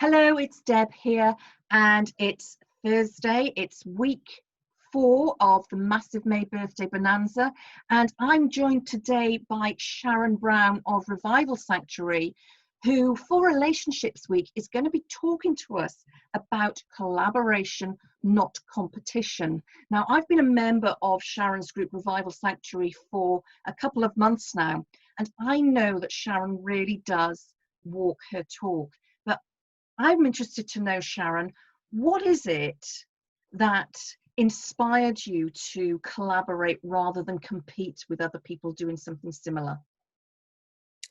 Hello, it's Deb here, and it's Thursday. It's week 4 of the massive May birthday Bonanza, and I'm joined today by Sharon Brown of Revival Sanctuary, who for Relationships Week is going to be talking to us about collaboration, not competition. Now, I've been a member of Sharon's group Revival Sanctuary for a couple of months now, and I know that Sharon really does walk her talk. But I'm interested to know, Sharon, what is it that inspired you to collaborate rather than compete with other people doing something similar?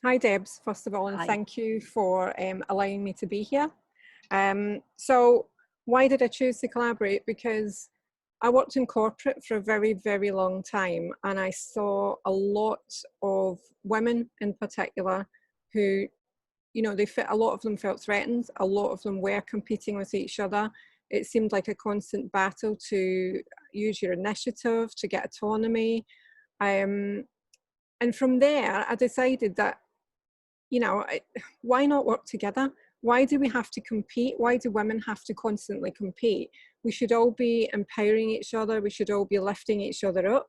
Hi Debs, first of all, and Hi. thank you for allowing me to be here. So why did I choose to collaborate? Because I worked in corporate for a very, very long time, and I saw a lot of women in particular who, a lot of them felt threatened. A lot of them were competing with each other. It seemed like a constant battle to use your initiative, to get autonomy. And from there, I decided that, why not work together? Why do we have to compete? Why do women have to constantly compete? We should all be empowering each other. We should all be lifting each other up.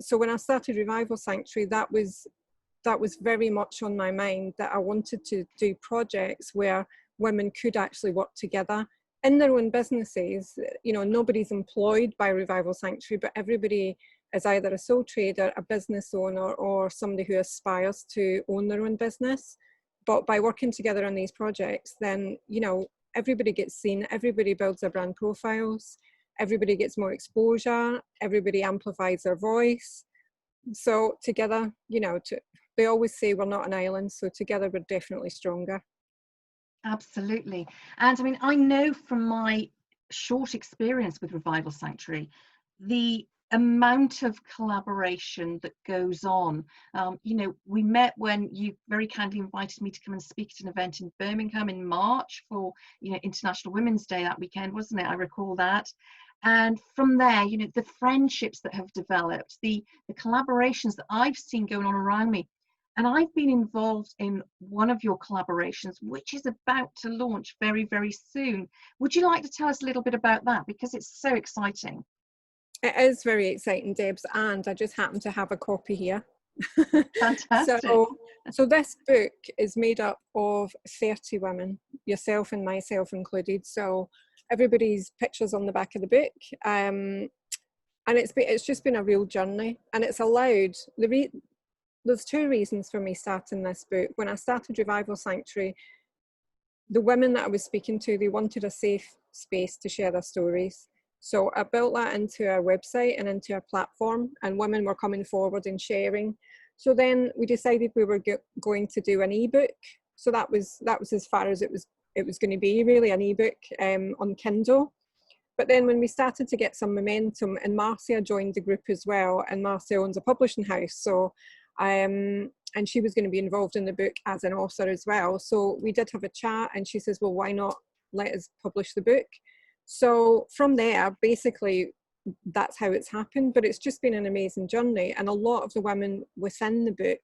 So when I started Revival Sanctuary, that was very much on my mind, that I wanted to do projects where women could actually work together in their own businesses. Nobody's employed by Revival Sanctuary, but everybody is either a sole trader, a business owner, or somebody who aspires to own their own business. But by working together on these projects, then, everybody gets seen, everybody builds their brand profiles, everybody gets more exposure, everybody amplifies their voice. So together, they always say we're not an island, so together we're definitely stronger. Absolutely. And I mean, I know from my short experience with Revival Sanctuary, the amount of collaboration that goes on. We met when you very kindly invited me to come and speak at an event in Birmingham in March for, International Women's Day that weekend, wasn't it? I recall that. And from there, the friendships that have developed, the collaborations that I've seen going on around me. And I've been involved in one of your collaborations, which is about to launch very, very soon. Would you like to tell us a little bit about that? Because it's so exciting. It is very exciting, Debs, and I just happen to have a copy here. Fantastic. So this book is made up of 30 women, yourself and myself included. So everybody's pictures on the back of the book. And it's just been a real journey, and it's allowed, there's two reasons for me starting this book. When I started Revival Sanctuary, the women that I was speaking to, they wanted a safe space to share their stories. So I built that into our website and into our platform, and women were coming forward and sharing. So then we decided we were going to do an ebook. So that was as far as it was going to be, really, an ebook on Kindle. But then when we started to get some momentum, and Marcia joined the group as well, and Marcia owns a publishing house, so and she was going to be involved in the book as an author as well. So we did have a chat, and she says, well, why not let us publish the book? So from there, basically, that's how it's happened. But it's just been an amazing journey. And a lot of the women within the book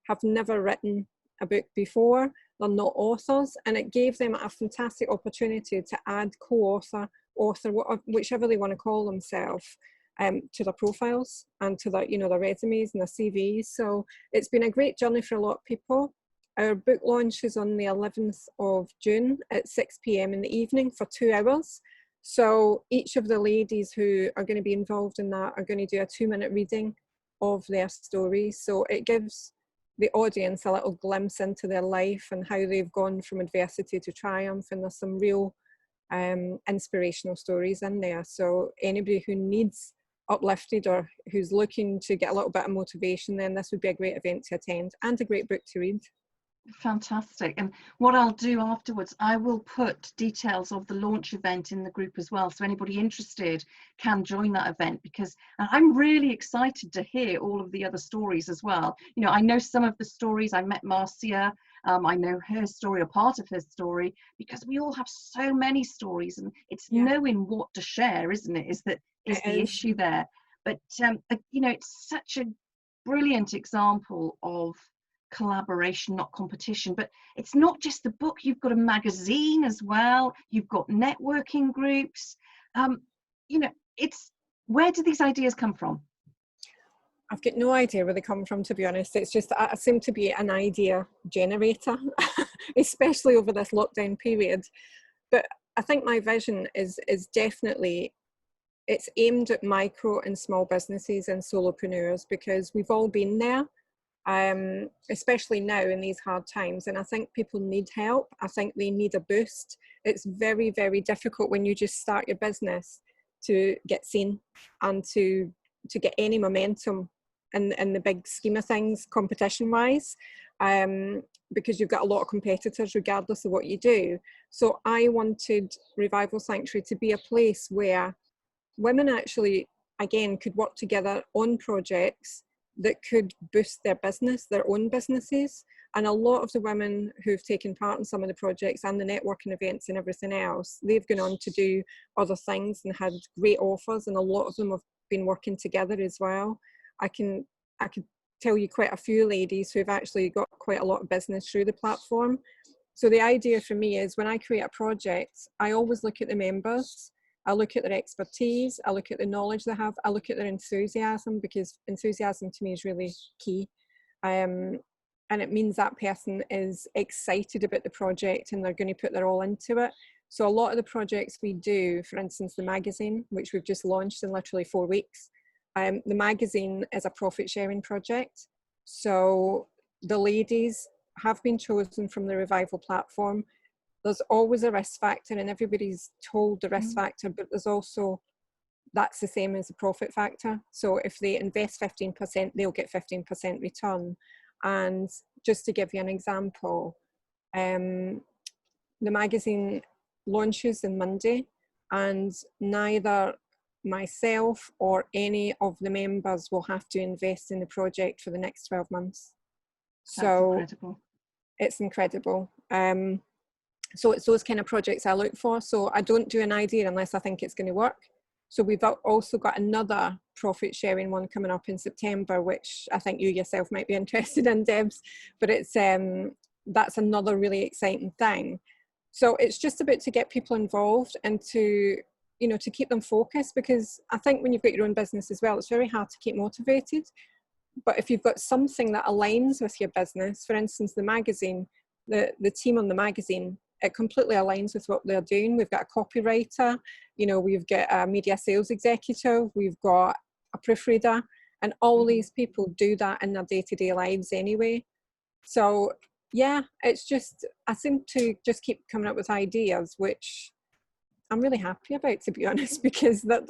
have never written a book before. They're not authors. And it gave them a fantastic opportunity to add co-author, author, whichever they want to call themselves, to their profiles and to their, their resumes and their CVs. So it's been a great journey for a lot of people. Our book launch is on the 11th of June at 6 p.m. in the evening for 2 hours. So each of the ladies who are going to be involved in that are going to do a 2-minute reading of their stories. So it gives the audience a little glimpse into their life and how they've gone from adversity to triumph. And there's some real inspirational stories in there. So anybody who needs uplifted or who's looking to get a little bit of motivation, then this would be a great event to attend and a great book to read. Fantastic. And what I'll do afterwards, I will put details of the launch event in the group as well, so anybody interested can join that event, because I'm really excited to hear all of the other stories as well. I know some of the stories. I met Marcia. I know her story, or part of her story, because we all have so many stories, and it's knowing what to share, isn't it? Is the issue there. But it's such a brilliant example of collaboration, not competition. But it's not just the book, you've got a magazine as well, you've got networking groups. You know, it's, where do these ideas come from? I've got no idea where they come from, to be honest. It's just, I seem to be an idea generator, especially over this lockdown period. But I think my vision is definitely, it's aimed at micro and small businesses and solopreneurs, because we've all been there, especially now in these hard times. And I think people need help. I think they need a boost. It's very, very difficult when you just start your business to get seen and to get any momentum in the big scheme of things, competition wise, because you've got a lot of competitors regardless of what you do. So I wanted Revival Sanctuary to be a place where women actually, again, could work together on projects that could boost their business, their own businesses. And a lot of the women who've taken part in some of the projects and the networking events and everything else, they've gone on to do other things and had great offers, and a lot of them have been working together as well. I could tell you quite a few ladies who've actually got quite a lot of business through the platform. So the idea for me is, when I create a project, I always look at the members, I look at their expertise, I look at the knowledge they have, I look at their enthusiasm, because enthusiasm to me is really key. And it means that person is excited about the project and they're going to put their all into it. So a lot of the projects we do, for instance, the magazine, which we've just launched in literally 4 weeks, the magazine is a profit sharing project. So the ladies have been chosen from the Revival platform. There's always a risk factor, and everybody's told the risk factor, but there's also, that's the same as the profit factor. So if they invest 15%, they'll get 15% return. And just to give you an example, the magazine launches on Monday, and neither myself or any of the members will have to invest in the project for the next 12 months. So incredible. It's incredible. So it's those kind of projects I look for. So I don't do an idea unless I think it's going to work. So we've also got another profit sharing one coming up in September, which I think you yourself might be interested in, Debs. But it's that's another really exciting thing. So it's just about to get people involved and to, you know, to keep them focused, because I think when you've got your own business as well, it's very hard to keep motivated. But if you've got something that aligns with your business, for instance, the magazine, the team on the magazine, it completely aligns with what they're doing. We've got a copywriter, you know, we've got a media sales executive, we've got a proofreader, and all these people do that in their day-to-day lives anyway. So yeah, it's just, I seem to just keep coming up with ideas, which I'm really happy about, to be honest, because they're,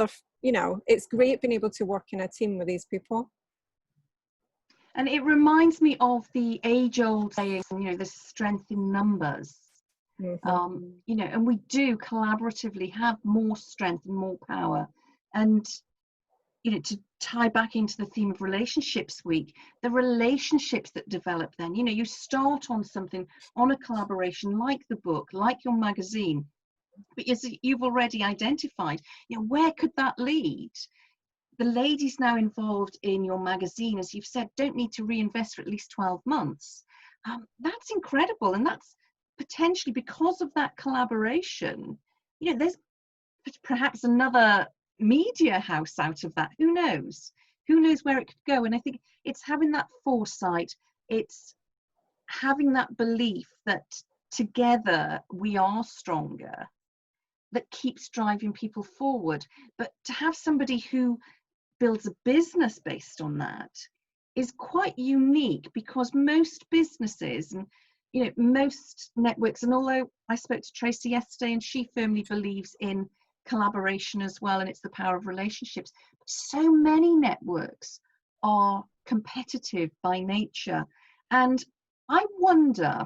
you know, it's great being able to work in a team with these people. And it reminds me of the age-old saying, you know, there's strength in numbers. You know, and we do collaboratively have more strength and more power. And, you know, to tie back into the theme of Relationships Week, the relationships that develop then, you know, you start on something, on a collaboration like the book, like your magazine, but as you've already identified, you know, where could that lead? The ladies now involved in your magazine, as you've said, don't need to reinvest for at least 12 months. That's incredible. And that's potentially, because of that collaboration, you know, there's perhaps another media house out of that. Who knows where it could go? And I think it's having that foresight, it's having that belief that together we are stronger, that keeps driving people forward. But to have somebody who builds a business based on that is quite unique, because most businesses and, you know, most networks, and although I spoke to Tracy yesterday and she firmly believes in collaboration as well, and it's the power of relationships, so many networks are competitive by nature. And I wonder,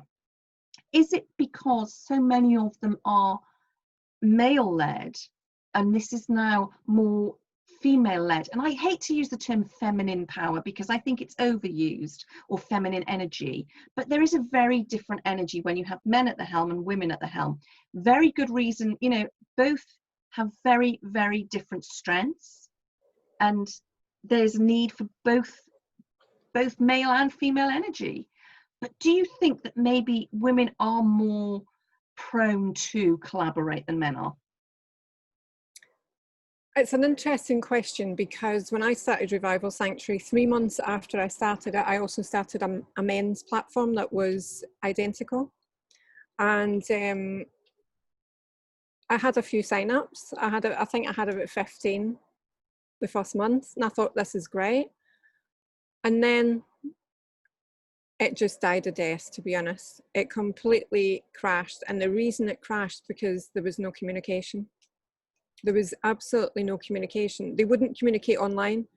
is it because so many of them are male-led and this is now more female-led? And I hate to use the term feminine power because I think it's overused, or feminine energy, but there is a very different energy when you have men at the helm and women at the helm. Very good reason, you know, both have very, very different strengths, and there's a need for both male and female energy. But do you think that maybe women are more prone to collaborate than men are? It's an interesting question, because when I started Revival Sanctuary, 3 months after I started it, I also started a men's platform that was identical. And I had a few sign-ups. I think I had about 15 the first month, and I thought, this is great. And then it just died a death, to be honest. It completely crashed. And the reason it crashed, because there was no communication. There was absolutely no communication. They wouldn't communicate online.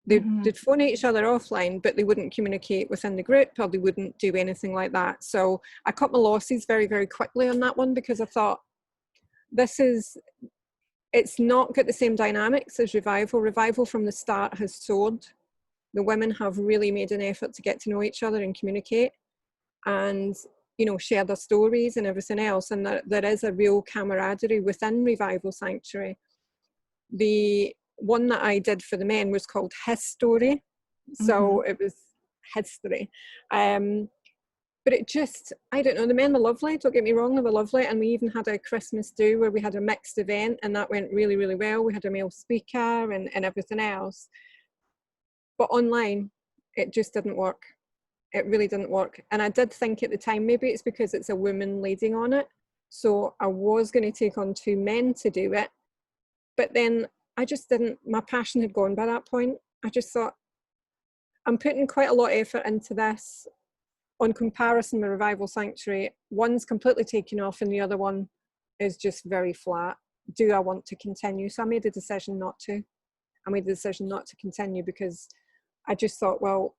They'd phone each other offline, but they wouldn't communicate within the group, or they wouldn't do anything like that. So I cut my losses very, very quickly on that one, because I thought, it's not got the same dynamics as Revival. Revival from the start has soared. The women have really made an effort to get to know each other and communicate, and share their stories and everything else. And there is a real camaraderie within Revival Sanctuary. The one that I did for the men was called His Story. So it was history. But it just, I don't know, the men were lovely, don't get me wrong, they were lovely. And we even had a Christmas do where we had a mixed event, and that went really, really well. We had a male speaker and everything else. But online, it just didn't work. It really didn't work. And I did think at the time, maybe it's because it's a woman leading on it. So I was going to take on 2 men to do it. But then I just didn't, my passion had gone by that point. I just thought, I'm putting quite a lot of effort into this. On comparison with Revival Sanctuary, one's completely taken off and the other one is just very flat. Do I want to continue? So I made the decision not to. I made the decision not to continue, because I just thought, well,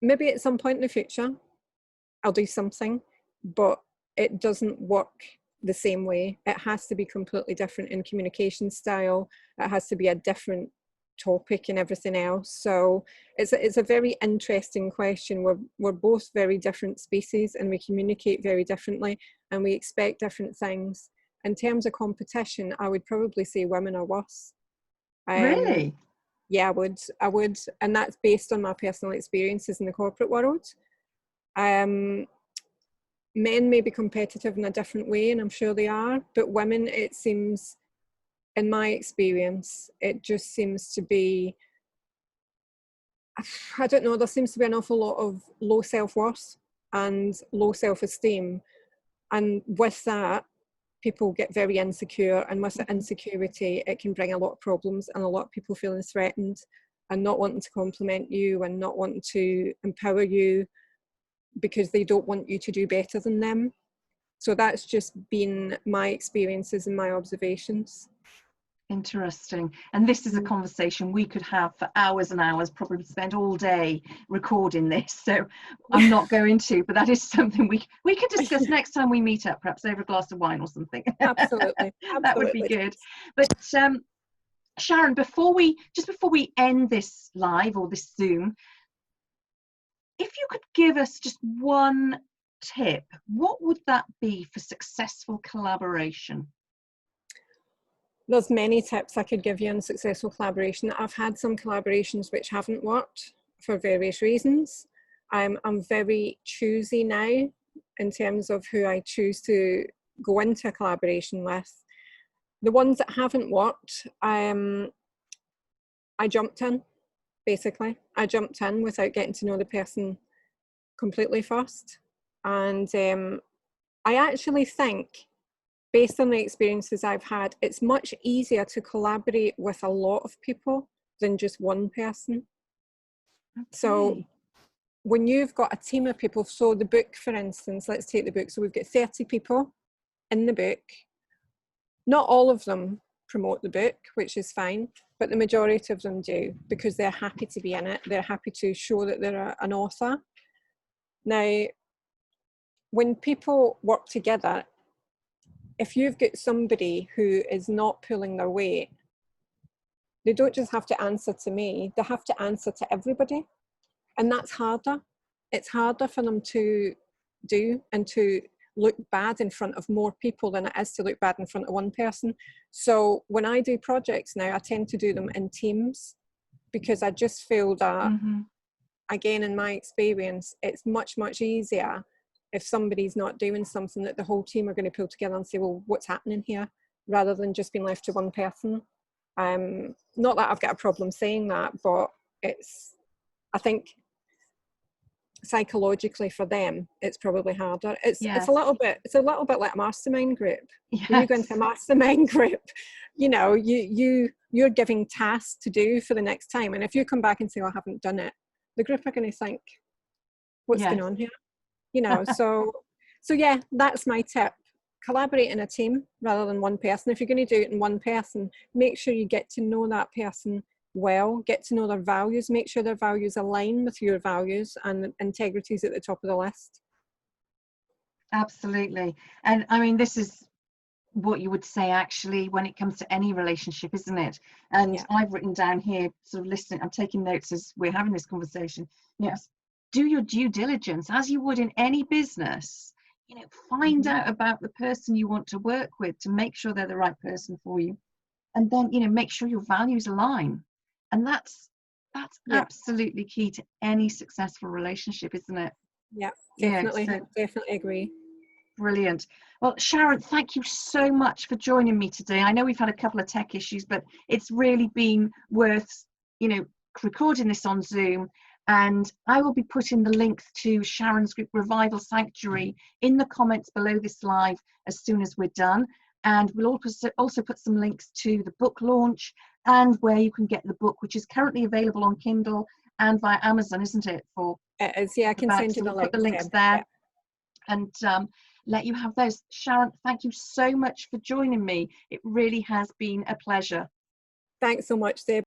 maybe at some point in the future, I'll do something, but it doesn't work the same way. It has to be completely different in communication style. It has to be a different topic and everything else. So it's a very interesting question. We're both very different species, and we communicate very differently, and we expect different things. In terms of competition, I would probably say women are worse. Really? Yeah, I would, and that's based on my personal experiences in the corporate world. Men may be competitive in a different way, and I'm sure they are, but women, it seems, in my experience, it just seems to be, I don't know, there seems to be an awful lot of low self-worth and low self-esteem. And with that, people get very insecure. And with the insecurity, it can bring a lot of problems, and a lot of people feeling threatened and not wanting to compliment you and not wanting to empower you because they don't want you to do better than them. So that's just been my experiences and my observations. Interesting. And this is a conversation we could have for hours and hours, probably spend all day recording this. So I'm not going to, but that is something we could discuss next time we meet up, perhaps over a glass of wine or something. Absolutely. That would be good. But Sharon, before we end this live or this Zoom, if you could give us just one tip, what would that be for successful collaboration? There's many tips I could give you on successful collaboration. I've had some collaborations which haven't worked for various reasons. I'm very choosy now in terms of who I choose to go into a collaboration with. The ones that haven't worked, I jumped in, basically. I jumped in without getting to know the person completely first. And I actually think, based on the experiences I've had, it's much easier to collaborate with a lot of people than just one person. Okay. So when you've got a team of people, so the book, for instance, let's take the book. So we've got 30 people in the book. Not all of them promote the book, which is fine, but the majority of them do, because they're happy to be in it. They're happy to show that they're an author. Now, when people work together, if you've got somebody who is not pulling their weight, they don't just have to answer to me, they have to answer to everybody. And that's harder. It's harder for them to do and to look bad in front of more people than it is to look bad in front of one person. So when I do projects now, I tend to do them in teams, because I just feel that again, in my experience, it's much, much easier if somebody's not doing something that the whole team are going to pull together and say, well, what's happening here, rather than just being left to one person. Not that I've got a problem saying that, but I think psychologically for them, it's probably harder. It's a little bit like a mastermind group. Yes. When you go into a mastermind group, you know, you're giving tasks to do for the next time, and if you come back and say, oh, I haven't done it, the group are going to think, what's going on here? You know, so yeah, that's my tip. Collaborate in a team rather than one person. If you're going to do it in one person, make sure you get to know that person well, get to know their values, make sure their values align with your values, and integrity is at the top of the list. Absolutely. And I mean, this is what you would say actually when it comes to any relationship, isn't it? And I've written down here, sort of listening, I'm taking notes as we're having this conversation. Yes, do your due diligence as you would in any business. You know, find out about the person you want to work with to make sure they're the right person for you, and then, you know, make sure your values align. And that's absolutely key to any successful relationship, isn't it? Yeah, definitely. So, definitely agree. Brilliant. Well, Sharon, thank you so much for joining me today. I know we've had a couple of tech issues, but it's really been worth, you know, recording this on Zoom. And I will be putting the links to Sharon's group Revival Sanctuary in the comments below this live as soon as we're done. And we'll also put some links to the book launch and where you can get the book, which is currently available on Kindle and via Amazon, isn't it? It is, yeah, I can send you the links. Put the links there and let you have those. Sharon, thank you so much for joining me. It really has been a pleasure. Thanks so much, Deb.